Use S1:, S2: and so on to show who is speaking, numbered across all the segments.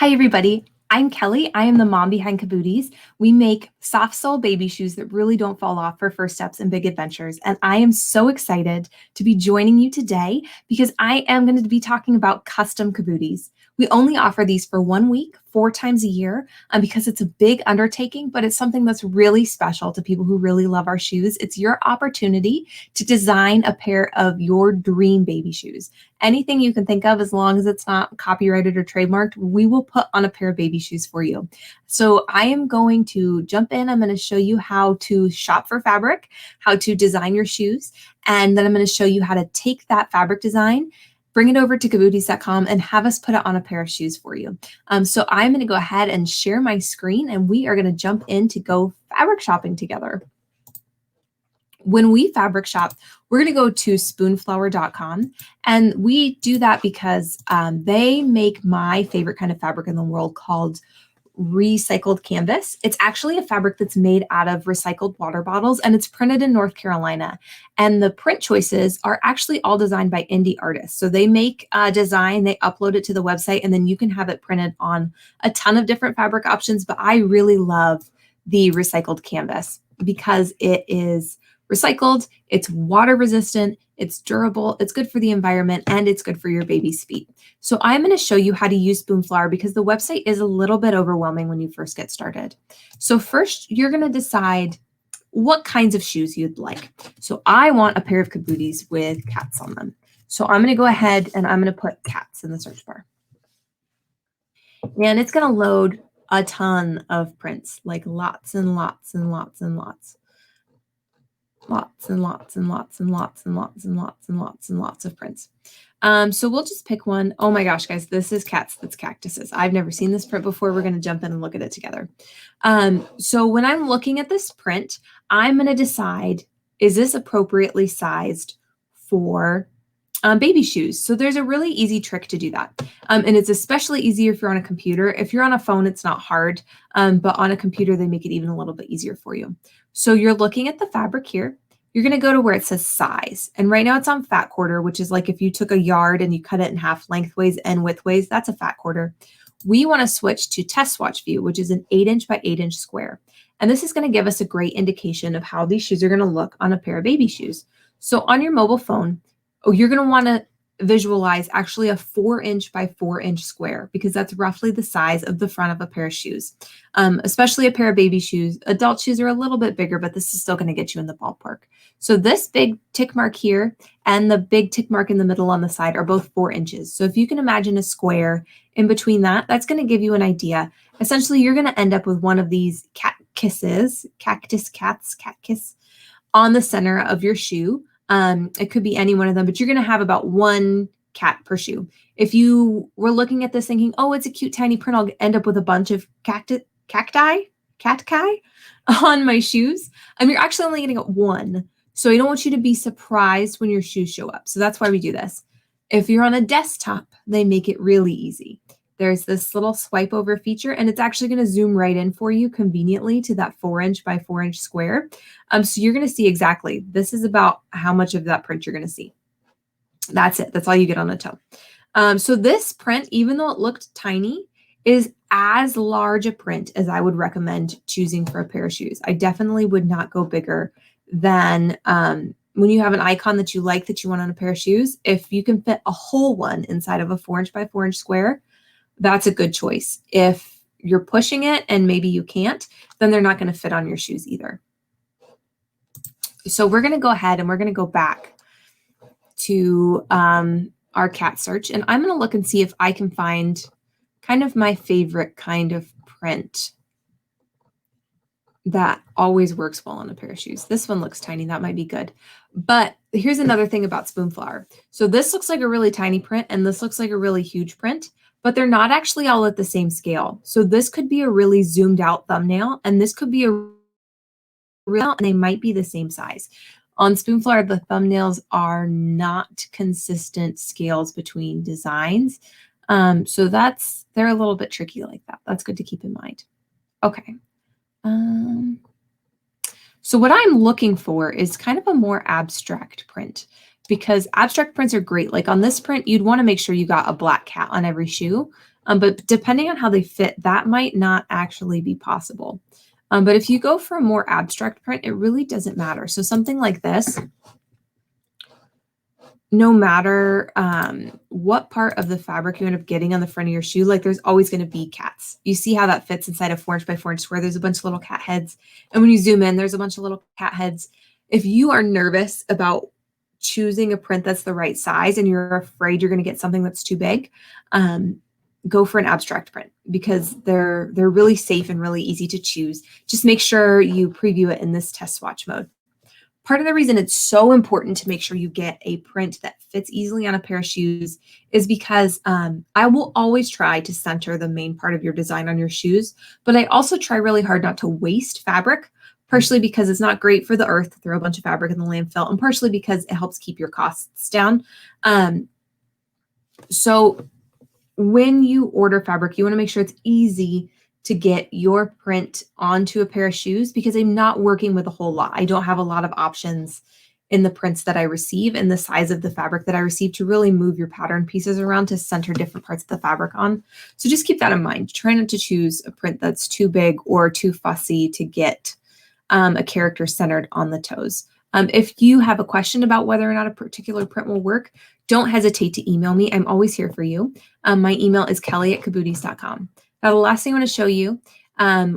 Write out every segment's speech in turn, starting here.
S1: Hi, everybody. I'm Kelly. I am the mom behind Cabooties. We make soft sole baby shoes that really don't fall off for first steps and big adventures. And I am so excited to be joining you today because I am going to be talking about custom Cabooties. We only offer these for 1 week, 4 times a year, because it's a big undertaking, but it's something that's really special to people who really love our shoes. It's your opportunity to design a pair of your dream baby shoes. Anything you can think of, as long as it's not copyrighted or trademarked, we will put on a pair of baby shoes for you. So I am going to jump in. I'm going to show you how to shop for fabric, how to design your shoes, and then I'm going to show you how to take that fabric design, bring it over to Cabooties.com and have us put it on a pair of shoes for you. So I'm going to go ahead and share my screen and we are going to jump in to go fabric shopping together. When we fabric shop, we're going to go to spoonflower.com, and we do that because they make my favorite kind of fabric in the world called recycled canvas. It's actually a fabric that's made out of recycled water bottles, and it's printed in North Carolina. And the print choices are actually all designed by indie artists. So they make a design, they upload it to the website, and then you can have it printed on a ton of different fabric options. But I really love the recycled canvas because it is recycled, it's water resistant, it's durable, it's good for the environment, and it's good for your baby's feet. So I'm going to show you how to use Spoonflower because the website is a little bit overwhelming when you first get started. So first, you're going to decide what kinds of shoes you'd like. So I want a pair of Cabooties with cats on them. So I'm going to go ahead and I'm going to put cats in the search bar. And it's going to load a ton of prints, like lots and lots and lots and lots. Lots and lots and lots and lots and lots and lots and lots and lots of prints. So we'll just pick one. Oh my gosh, guys, this is cats, that's cactuses. I've never seen this print before. We're going to jump in and look at it together. So when I'm looking at this print, I'm going to decide, is this appropriately sized for baby shoes? So there's a really easy trick to do that. And it's especially easy if you're on a computer. If you're on a phone, it's not hard, but on a computer, they make it even a little bit easier for you. So you're looking at the fabric here. You're going to go to where it says size. And right now it's on fat quarter, which is like if you took a yard and you cut it in half lengthways and widthways, that's a fat quarter. We want to switch to test swatch view, which is an 8-inch by 8-inch square. And this is going to give us a great indication of how these shoes are going to look on a pair of baby shoes. So on your mobile phone, you're going to want to visualize actually a 4-inch by 4-inch square because that's roughly the size of the front of a pair of shoes, especially a pair of baby shoes. Adult shoes are a little bit bigger, but this is still going to get you in the ballpark. So this big tick mark here and the big tick mark in the middle on the side are both 4 inches. So if you can imagine a square in between that, that's going to give you an idea. Essentially, you're going to end up with one of these cactus on the center of your shoe. It could be any one of them, but you're going to have about 1 cat per shoe. If you were looking at this thinking, oh, it's a cute tiny print, I'll end up with a bunch of cacti on my shoes. You're actually only going to get 1. So I don't want you to be surprised when your shoes show up. So that's why we do this. If you're on a desktop, they make it really easy. There's this little swipe over feature, and it's actually going to zoom right in for you conveniently to that 4-inch by 4-inch square. So you're going to see exactly, this is about how much of that print you're going to see. That's it. That's all you get on a toe. So this print, even though it looked tiny, is as large a print as I would recommend choosing for a pair of shoes. I definitely would not go bigger than when you have an icon that you like that you want on a pair of shoes. If you can fit a whole one inside of a 4-inch by 4-inch square, that's a good choice. If you're pushing it and maybe you can't, then they're not going to fit on your shoes either. So we're going to go ahead and we're going to go back to our cat search, and I'm going to look and see if I can find kind of my favorite kind of print that always works well on a pair of shoes. This one looks tiny. That might be good. But here's another thing about Spoonflower. So this looks like a really tiny print, and this looks like a really huge print, but they're not actually all at the same scale. So this could be a really zoomed out thumbnail, and this could be a real, and they might be the same size. On Spoonflower, the thumbnails are not consistent scales between designs. So they're a little bit tricky like that. That's good to keep in mind. Okay. So what I'm looking for is kind of a more abstract print because abstract prints are great. Like on this print, you'd want to make sure you got a black cat on every shoe. But depending on how they fit, that might not actually be possible. But if you go for a more abstract print, it really doesn't matter. So something like this, no matter what part of the fabric you end up getting on the front of your shoe, like there's always going to be cats. You see how that fits inside a 4" by 4" square. There's a bunch of little cat heads. And when you zoom in, there's a bunch of little cat heads. If you are nervous about choosing a print that's the right size and you're afraid you're going to get something that's too big, go for an abstract print because they're really safe and really easy to choose. Just make sure you preview it in this test swatch mode. Part of the reason it's so important to make sure you get a print that fits easily on a pair of shoes is because I will always try to center the main part of your design on your shoes, but I also try really hard not to waste fabric, partially because it's not great for the earth to throw a bunch of fabric in the landfill, and partially because it helps keep your costs down. So when you order fabric, you want to make sure it's easy to get your print onto a pair of shoes because I'm not working with a whole lot. I don't have a lot of options in the prints that I receive and the size of the fabric that I receive to really move your pattern pieces around to center different parts of the fabric on. So just keep that in mind. Try not to choose a print that's too big or too fussy to get a character centered on the toes. If you have a question about whether or not a particular print will work, don't hesitate to email me. I'm always here for you. My email is kelly@cabooties.com. Now, the last thing I want to show you,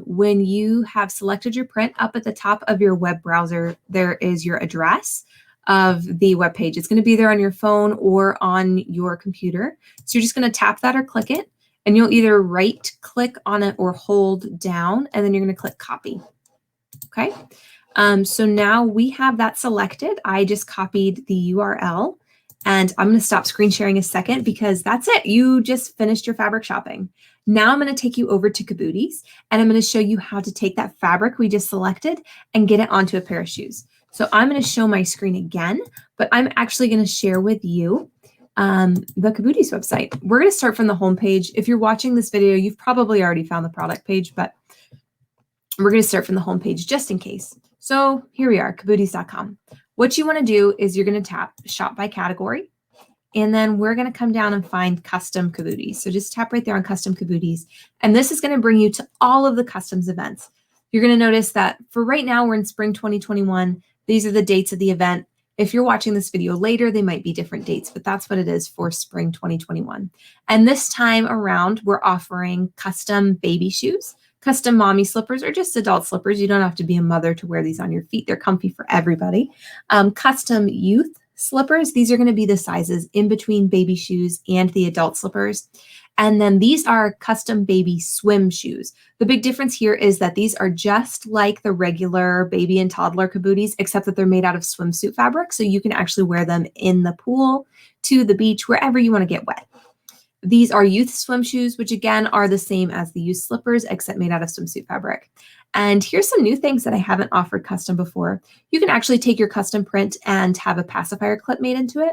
S1: when you have selected your print, up at the top of your web browser, there is your address of the web page. It's going to be there on your phone or on your computer. So you're just going to tap that or click it, and you'll either right click on it or hold down, and then you're going to click copy. Okay. So now we have that selected. I just copied the URL. And I'm going to stop screen sharing a second because that's it. You just finished your fabric shopping. Now I'm going to take you over to Cabooties and I'm going to show you how to take that fabric we just selected and get it onto a pair of shoes. So I'm going to show my screen again, but I'm actually going to share with you the Cabooties website. We're going to start from the home page. If you're watching this video, you've probably already found the product page, but we're going to start from the home page just in case. So here we are, cabooties.com. What you want to do is you're going to tap shop by category, and then we're going to come down and find custom Cabooties. So just tap right there on custom Cabooties, and this is going to bring you to all of the customs events. You're going to notice that for right now, we're in spring 2021. These are the dates of the event. If you're watching this video later, they might be different dates, but that's what it is for spring 2021. And this time around, we're offering custom baby shoes, custom mommy slippers, or just adult slippers. You don't have to be a mother to wear these on your feet. They're comfy for everybody. Custom youth slippers. These are going to be the sizes in between baby shoes and the adult slippers. And then these are custom baby swim shoes. The big difference here is that these are just like the regular baby and toddler Cabooties, except that they're made out of swimsuit fabric. So you can actually wear them in the pool, to the beach, wherever you want to get wet. These are youth swim shoes, which again are the same as the youth slippers, except made out of swimsuit fabric. And here's some new things that I haven't offered custom before. You can actually take your custom print and have a pacifier clip made into it.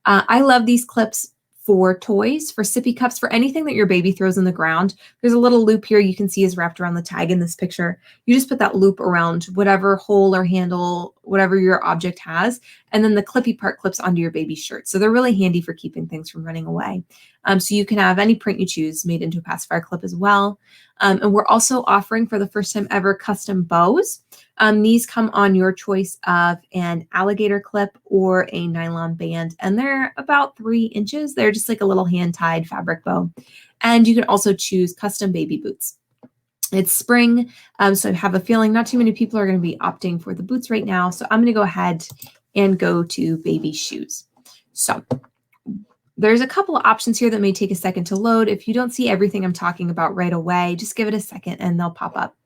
S1: I love these clips for toys, for sippy cups, for anything that your baby throws in the ground. There's a little loop here you can see is wrapped around the tag in this picture. You just put that loop around whatever hole or handle, whatever your object has, and then the clippy part clips onto your baby's shirt. So they're really handy for keeping things from running away. So you can have any print you choose made into a pacifier clip as well. And we're also offering for the first time ever custom bows. These come on your choice of an alligator clip or a nylon band, and they're about 3 inches. They're just like a little hand-tied fabric bow. And you can also choose custom baby boots. It's spring, so I have a feeling not too many people are going to be opting for the boots right now. So I'm going to go ahead and go to baby shoes. So there's a couple of options here that may take a second to load. If you don't see everything I'm talking about right away, just give it a second and they'll pop up.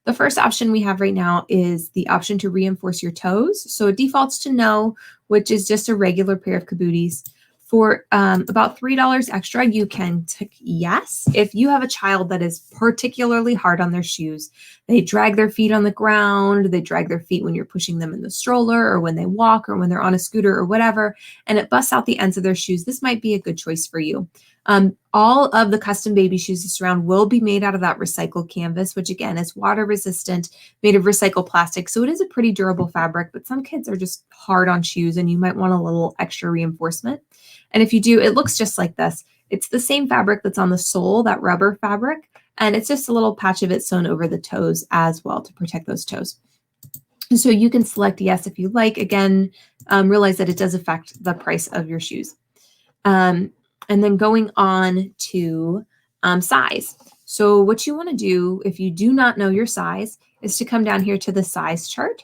S1: The first option we have right now is the option to reinforce your toes. So it defaults to no, which is just a regular pair of Cabooties. For about $3 extra, you can tick yes. If you have a child that is particularly hard on their shoes, they drag their feet on the ground, they drag their feet when you're pushing them in the stroller or when they walk or when they're on a scooter or whatever, and it busts out the ends of their shoes, this might be a good choice for you. All of the custom baby shoes that surround will be made out of that recycled canvas, which again is water resistant, made of recycled plastic. So it is a pretty durable fabric, but some kids are just hard on shoes and you might want a little extra reinforcement. And if you do, it looks just like this. It's the same fabric that's on the sole, that rubber fabric, and it's just a little patch of it sewn over the toes as well to protect those toes. And so you can select yes if you like. Again, realize that it does affect the price of your shoes. And then going on to size. So what you want to do if you do not know your size is to come down here to the size chart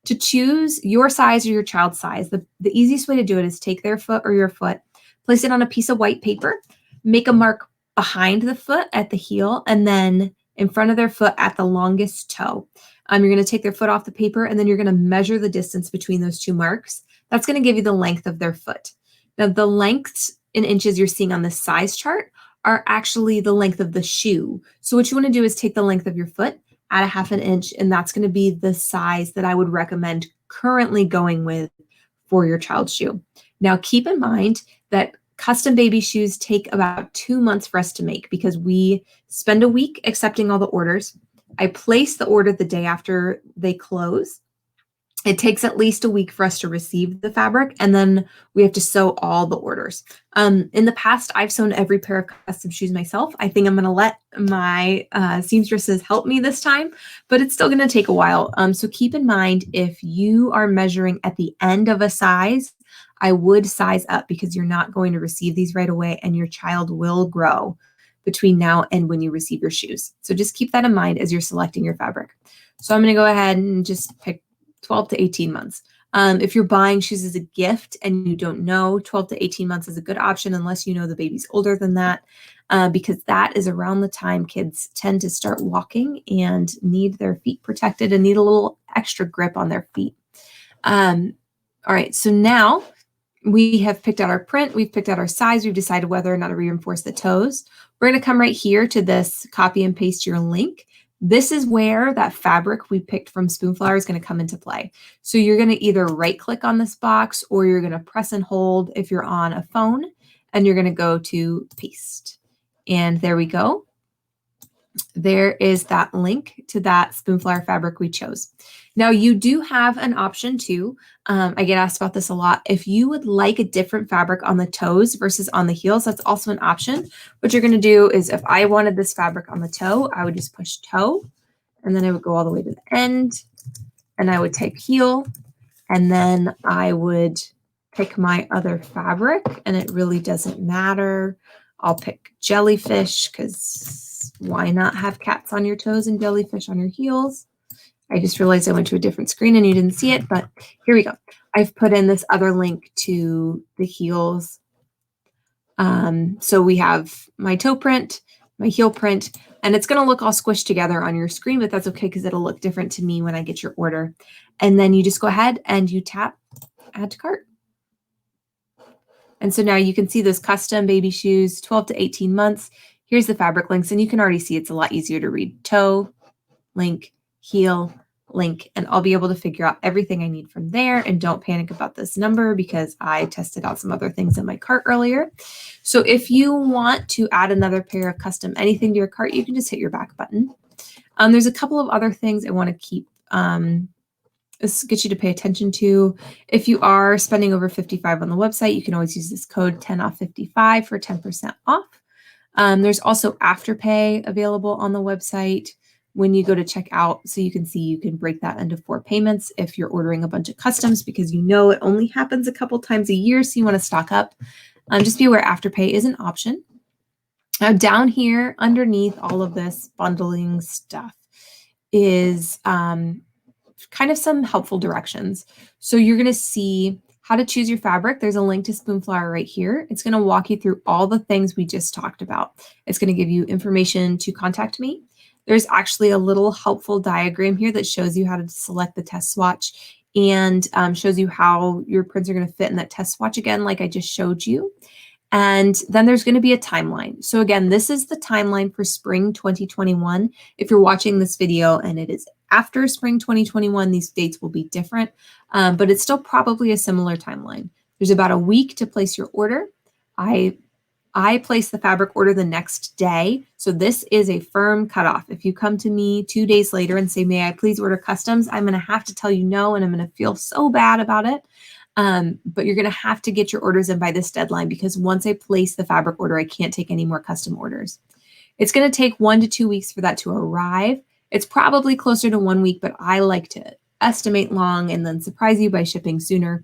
S1: to choose your size or your child's size. The easiest way to do it is take their foot or your foot, place it on a piece of white paper, make a mark behind the foot at the heel, and then in front of their foot at the longest toe. You're going to take their foot off the paper, and then you're going to measure the distance between those two marks. That's going to give you the length of their foot. Now, the lengths in inches you're seeing on the size chart are actually the length of the shoe. So what you want to do is take the length of your foot, add a 1/2 inch, and that's going to be the size that I would recommend currently going with for your child's shoe. Now, keep in mind that custom baby shoes take about 2 months for us to make because we spend a week accepting all the orders. I place the order the day after they close. It takes at least a week for us to receive the fabric, and then we have to sew all the orders. In the past, I've sewn every pair of custom shoes myself. I think I'm going to let my seamstresses help me this time, but it's still going to take a while. So keep in mind, if you are measuring at the end of a size, I would size up because you're not going to receive these right away, and your child will grow between now and when you receive your shoes. So just keep that in mind as you're selecting your fabric. So I'm going to go ahead and just pick 12 to 18 months. If you're buying shoes as a gift and you don't know, 12 to 18 months is a good option unless you know the baby's older than that, because that is around the time kids tend to start walking and need their feet protected and need a little extra grip on their feet. All right, so now we have picked out our print, we've picked out our size, we've decided whether or not to reinforce the toes. We're going to come right here to this copy and paste your link. This is where that fabric we picked from Spoonflower is going to come into play. So you're going to either right click on this box or you're going to press and hold if you're on a phone, and you're going to go to paste. And there we go. There is that link to that Spoonflower fabric we chose. Now you do have an option too. I get asked about this a lot. If you would like a different fabric on the toes versus on the heels, that's also an option. What you're going to do is if I wanted this fabric on the toe, I would just push toe, and then I would go all the way to the end, and I would type heel, and then I would pick my other fabric, and it really doesn't matter. I'll pick jellyfish because why not have cats on your toes and jellyfish on your heels? I just realized I went to a different screen and you didn't see it, but here we go. I've put in this other link to the heels. So we have my toe print, my heel print, and it's going to look all squished together on your screen, but that's okay because it'll look different to me when I get your order. And then you just go ahead and you tap add to cart. And so now you can see those custom baby shoes, 12 to 18 months. Here's the fabric links, and you can already see it's a lot easier to read. Toe, link, heel, link, and I'll be able to figure out everything I need from there. And don't panic about this number because I tested out some other things in my cart earlier. So if you want to add another pair of custom anything to your cart, you can just hit your back button. There's a couple of other things I want to keep this gets you to pay attention to. If you are spending over $55 on the website, you can always use this code 10off55 for 10% off. There's also Afterpay available on the website when you go to check out. So you can see you can break that into 4 payments if you're ordering a bunch of customs because you know it only happens a couple times a year. So you want to stock up. Just be aware Afterpay is an option. Now down here underneath all of this bundling stuff is kind of some helpful directions. So you're going to see how to choose your fabric. There's a link to Spoonflower right here. It's going to walk you through all the things we just talked about. It's going to give you information to contact me. There's actually a little helpful diagram here that shows you how to select the test swatch and shows you how your prints are going to fit in that test swatch again, like I just showed you. And then there's going to be a timeline. So again, this is the timeline for spring 2021. If you're watching this video and it is after spring 2021, these dates will be different, but it's still probably a similar timeline. There's about a week to place your order. I I place the fabric order the next day. So this is a firm cutoff. If you come to me 2 days later and say, may I please order customs? I'm going to have to tell you no, and I'm going to feel so bad about it. But you're going to have to get your orders in by this deadline, because once I place the fabric order, I can't take any more custom orders. It's going to take 1 to 2 weeks for that to arrive. It's probably closer to 1 week, but I like to estimate long and then surprise you by shipping sooner.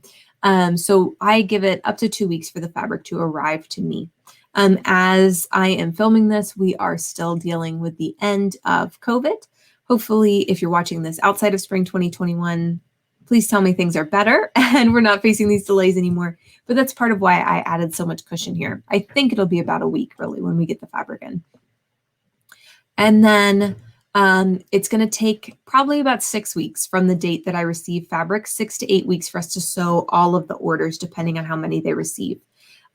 S1: So I give it up to 2 weeks for the fabric to arrive to me. As I am filming this, we are still dealing with the end of COVID. Hopefully, if you're watching this outside of spring 2021, please tell me things are better and we're not facing these delays anymore. But that's part of why I added so much cushion here. I think it'll be about a week, really, when we get the fabric in. And then it's going to take probably about 6 weeks from the date that I receive fabric, 6 to 8 weeks for us to sew all of the orders, depending on how many they receive.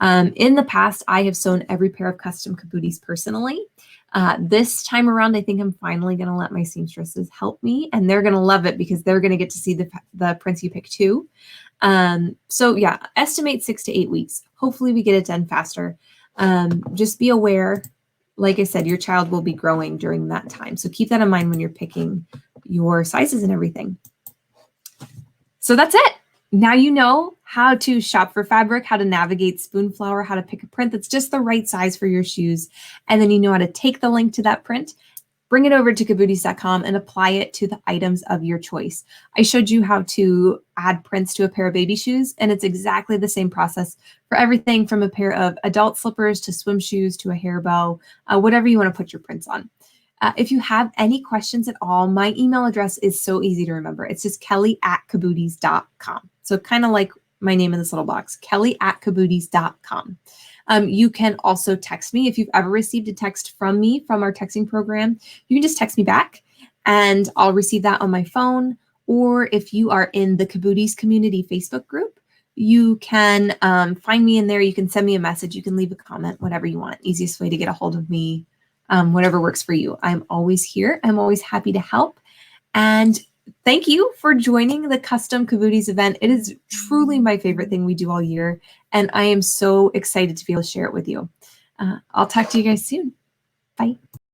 S1: In the past, I have sewn every pair of custom Cabooties personally. This time around, I think I'm finally going to let my seamstresses help me, and they're going to love it because they're going to get to see the prints you pick too. So yeah, estimate 6 to 8 weeks. Hopefully we get it done faster. Just be aware, like I said, your child will be growing during that time. So keep that in mind when you're picking your sizes and everything. So that's it. Now you know how to shop for fabric, how to navigate Spoonflower, how to pick a print that's just the right size for your shoes. And then you know how to take the link to that print, bring it over to cabooties.com and apply it to the items of your choice. I showed you how to add prints to a pair of baby shoes, and it's exactly the same process for everything from a pair of adult slippers to swim shoes to a hair bow, whatever you want to put your prints on. If you have any questions at all, my email address is so easy to remember. It's just kelly@cabooties.com. So kind of like my name in this little box, kelly@cabooties.com. You can also text me. If you've ever received a text from me from our texting program, you can just text me back and I'll receive that on my phone. Or if you are in the Cabooties community Facebook group, you can find me in there. You can send me a message. You can leave a comment, whatever you want. Easiest way to get a hold of me, whatever works for you. I'm always here. I'm always happy to help. And thank you for joining the Custom Cabooties event. It is truly my favorite thing we do all year, and I am so excited to be able to share it with you. I'll talk to you guys soon. Bye.